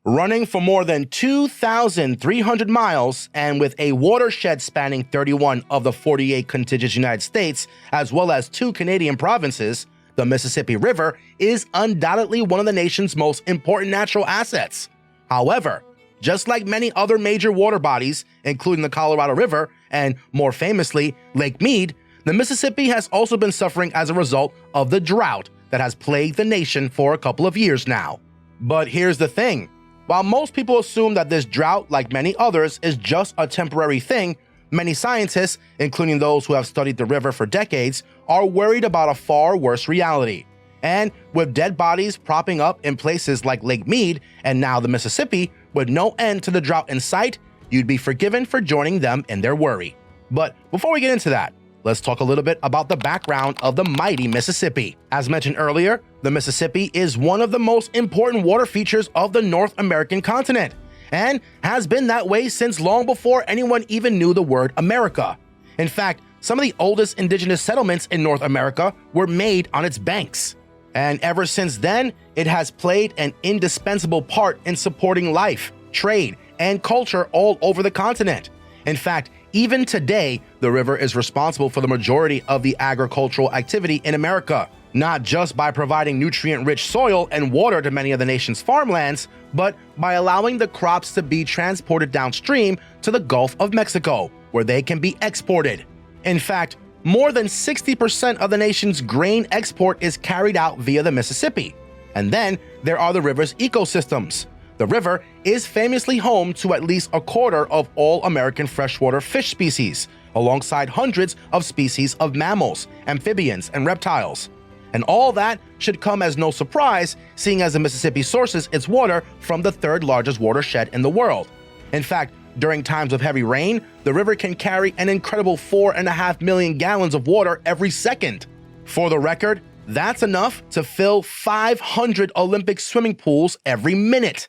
Running for more than 2,300 miles and with a watershed spanning 31 of the 48 contiguous United States, as well as 2 Canadian provinces, the Mississippi River is undoubtedly one of the nation's most important natural assets. However, just like many other major water bodies, including the Colorado River and, more famously, Lake Mead, the Mississippi has also been suffering as a result of the drought that has plagued the nation for a couple of years now. But here's the thing. While most people assume that this drought, like many others, is just a temporary thing, many scientists, including those who have studied the river for decades, are worried about a far worse reality. And with dead bodies propping up in places like Lake Mead and now the Mississippi, with no end to the drought in sight, you'd be forgiven for joining them in their worry. But before we get into that, let's talk a little bit about the background of the mighty Mississippi. As mentioned earlier, the Mississippi is one of the most important water features of the North American continent, and has been that way since long before anyone even knew the word America. In fact, some of the oldest indigenous settlements in North America were made on its banks. And ever since then, it has played an indispensable part in supporting life, trade, and culture all over the continent. In fact, even today, the river is responsible for the majority of the agricultural activity in America, not just by providing nutrient-rich soil and water to many of the nation's farmlands, but by allowing the crops to be transported downstream to the Gulf of Mexico, where they can be exported. In fact, more than 60% of the nation's grain export is carried out via the Mississippi. And then there are the river's ecosystems. The river is famously home to at least a quarter of all American freshwater fish species, alongside hundreds of species of mammals, amphibians, and reptiles. And all that should come as no surprise, seeing as the Mississippi sources its water from the 3rd largest watershed in the world. In fact, during times of heavy rain, the river can carry an incredible 4.5 million gallons of water every second. For the record, that's enough to fill 500 Olympic swimming pools every minute.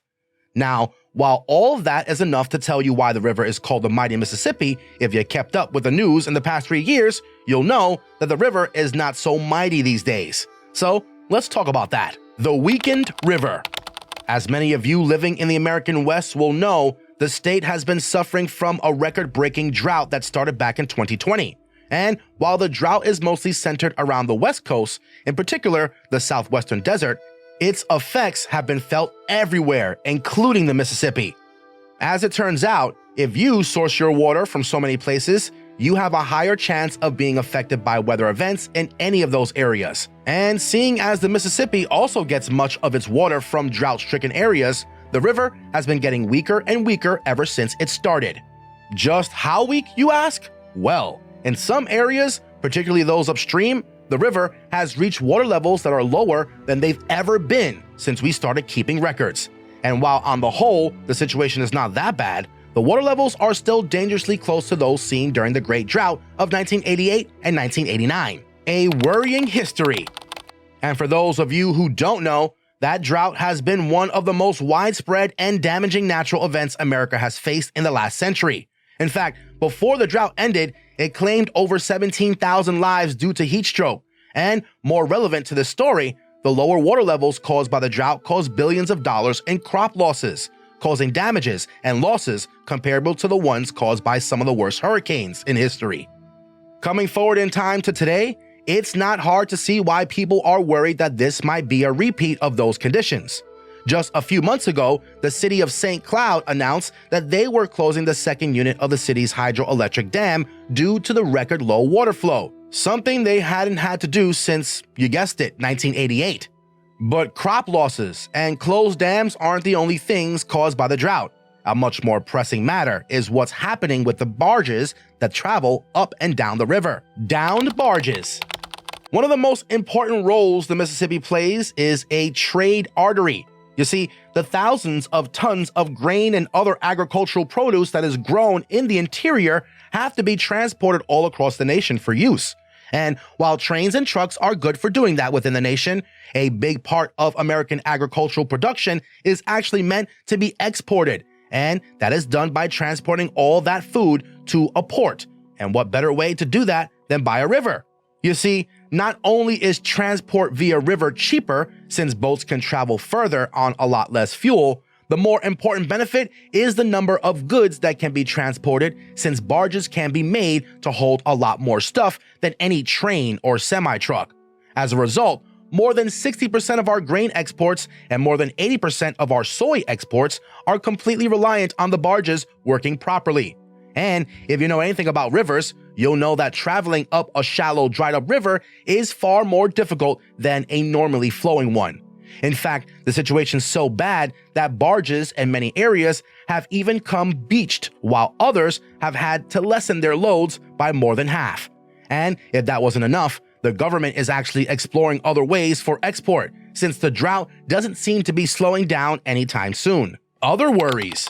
Now, while all of that is enough to tell you why the river is called the mighty Mississippi, if you kept up with the news in the past 3 years, you'll know that the river is not so mighty these days. So let's talk about that. The weakened river. As many of you living in the American West will know, the state has been suffering from a record-breaking drought that started back in 2020. And while the drought is mostly centered around the West Coast, in particular the southwestern desert, its effects have been felt everywhere, including the Mississippi. As it turns out, if you source your water from so many places, you have a higher chance of being affected by weather events in any of those areas. And seeing as the Mississippi also gets much of its water from drought-stricken areas, the river has been getting weaker and weaker ever since it started. Just how weak, you ask? Well, in some areas, particularly those upstream, the river has reached water levels that are lower than they've ever been since we started keeping records. And while on the whole, the situation is not that bad, the water levels are still dangerously close to those seen during the Great Drought of 1988 and 1989. A worrying history. And for those of you who don't know, that drought has been one of the most widespread and damaging natural events America has faced in the last century. In fact, before the drought ended, it claimed over 17,000 lives due to heat stroke. And more relevant to this story, the lower water levels caused by the drought caused billions of dollars in crop losses, causing damages and losses comparable to the ones caused by some of the worst hurricanes in history. Coming forward in time to today, it's not hard to see why people are worried that this might be a repeat of those conditions. Just a few months ago, the city of St. Cloud announced that they were closing the 2nd unit of the city's hydroelectric dam due to the record low water flow, something they hadn't had to do since, you guessed it, 1988. But crop losses and closed dams aren't the only things caused by the drought. A much more pressing matter is what's happening with the barges that travel up and down the river. Downed barges. One of the most important roles the Mississippi plays is a trade artery. You see, the thousands of tons of grain and other agricultural produce that is grown in the interior have to be transported all across the nation for use. And while trains and trucks are good for doing that within the nation, a big part of American agricultural production is actually meant to be exported, and that is done by transporting all that food to a port. And what better way to do that than by a river? You see, not only is transport via river cheaper, since boats can travel further on a lot less fuel, The more important benefit is the number of goods that can be transported, since barges can be made to hold a lot more stuff than any train or semi-truck. As a result, more than 60% of our grain exports and more than 80% of our soy exports are completely reliant on the barges working properly. And if you know anything about rivers, you'll know that traveling up a shallow, dried-up river is far more difficult than a normally flowing one. In fact, the situation's so bad that barges in many areas have even come beached, while others have had to lessen their loads by more than half. And if that wasn't enough, the government is actually exploring other ways for export, since the drought doesn't seem to be slowing down anytime soon. Other worries.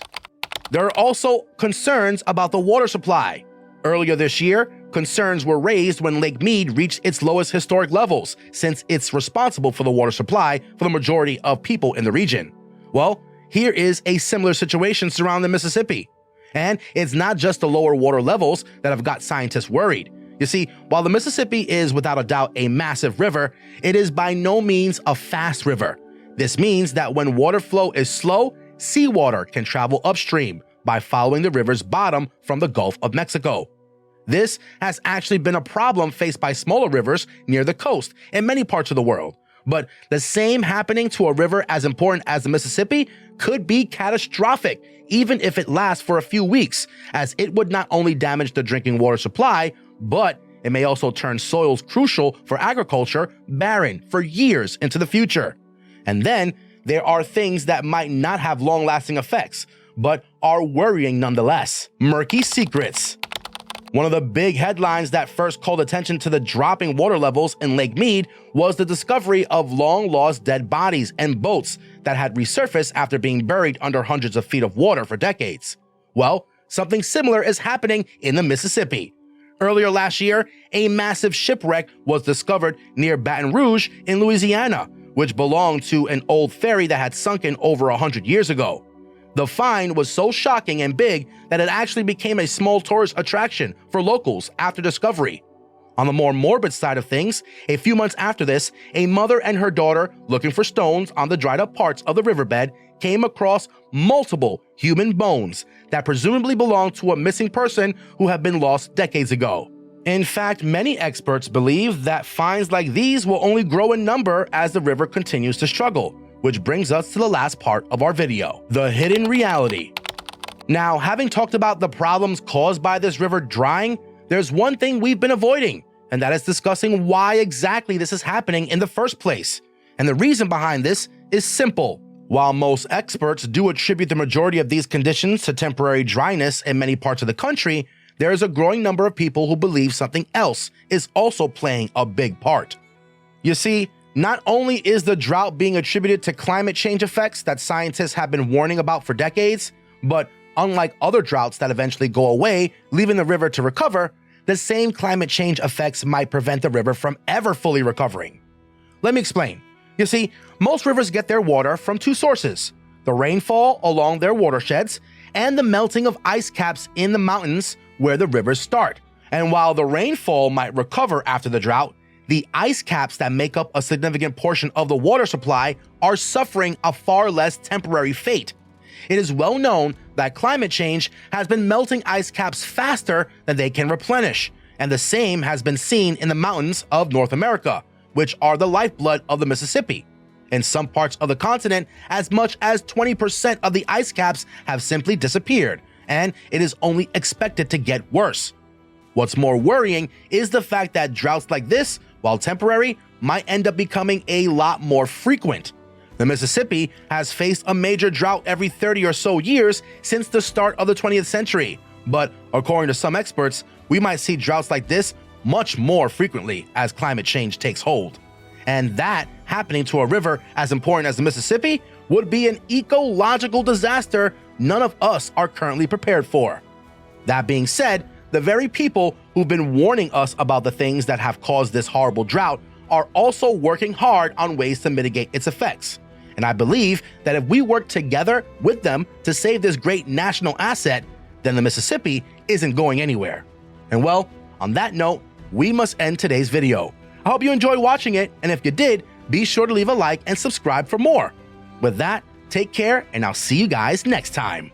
There are also concerns about the water supply. Earlier this year, concerns were raised when Lake Mead reached its lowest historic levels, since it's responsible for the water supply for the majority of people in the region. Well, here is a similar situation surrounding Mississippi. And it's not just the lower water levels that have got scientists worried. You see, while the Mississippi is without a doubt a massive river, it is by no means a fast river. This means that when water flow is slow, seawater can travel upstream by following the river's bottom from the Gulf of Mexico. This has actually been a problem faced by smaller rivers near the coast in many parts of the world. But the same happening to a river as important as the Mississippi could be catastrophic, even if it lasts for a few weeks, as it would not only damage the drinking water supply, but it may also turn soils crucial for agriculture barren for years into the future. And then there are things that might not have long-lasting effects, but are worrying nonetheless. Murky secrets. One of the big headlines that first called attention to the dropping water levels in Lake Mead was the discovery of long-lost dead bodies and boats that had resurfaced after being buried under hundreds of feet of water for decades. Well, something similar is happening in the Mississippi. Earlier last year, a massive shipwreck was discovered near Baton Rouge in Louisiana, which belonged to an old ferry that had sunken over 100 years ago. The find was so shocking and big that it actually became a small tourist attraction for locals after discovery. On the more morbid side of things, a few months after this, a mother and her daughter, looking for stones on the dried up parts of the riverbed, came across multiple human bones that presumably belonged to a missing person who had been lost decades ago. In fact, many experts believe that finds like these will only grow in number as the river continues to struggle, which brings us to the last part of our video, the hidden reality. Now, having talked about the problems caused by this river drying, there's one thing we've been avoiding, and that is discussing why exactly this is happening in the first place. And the reason behind this is simple. While most experts do attribute the majority of these conditions to temporary dryness in many parts of the country, there is a growing number of people who believe something else is also playing a big part. You see, not only is the drought being attributed to climate change effects that scientists have been warning about for decades, but unlike other droughts that eventually go away, leaving the river to recover, the same climate change effects might prevent the river from ever fully recovering. Let me explain. You see, most rivers get their water from two sources: the rainfall along their watersheds and the melting of ice caps in the mountains where the rivers start. And while the rainfall might recover after the drought, the ice caps that make up a significant portion of the water supply are suffering a far less temporary fate. It is well known that climate change has been melting ice caps faster than they can replenish, and the same has been seen in the mountains of North America, which are the lifeblood of the Mississippi. In some parts of the continent, as much as 20% of the ice caps have simply disappeared, and it is only expected to get worse. What's more worrying is the fact that droughts like this, while temporary, might end up becoming a lot more frequent. The Mississippi has faced a major drought every 30 or so years since the start of the 20th century, but according to some experts, we might see droughts like this much more frequently as climate change takes hold. And that happening to a river as important as the Mississippi would be an ecological disaster none of us are currently prepared for. That being said, the very people who've been warning us about the things that have caused this horrible drought are also working hard on ways to mitigate its effects. And I believe that if we work together with them to save this great national asset, then the Mississippi isn't going anywhere. And well, on that note, we must end today's video. I hope you enjoyed watching it, and if you did, be sure to leave a like and subscribe for more. With that, take take care, and I'll see you guys next time.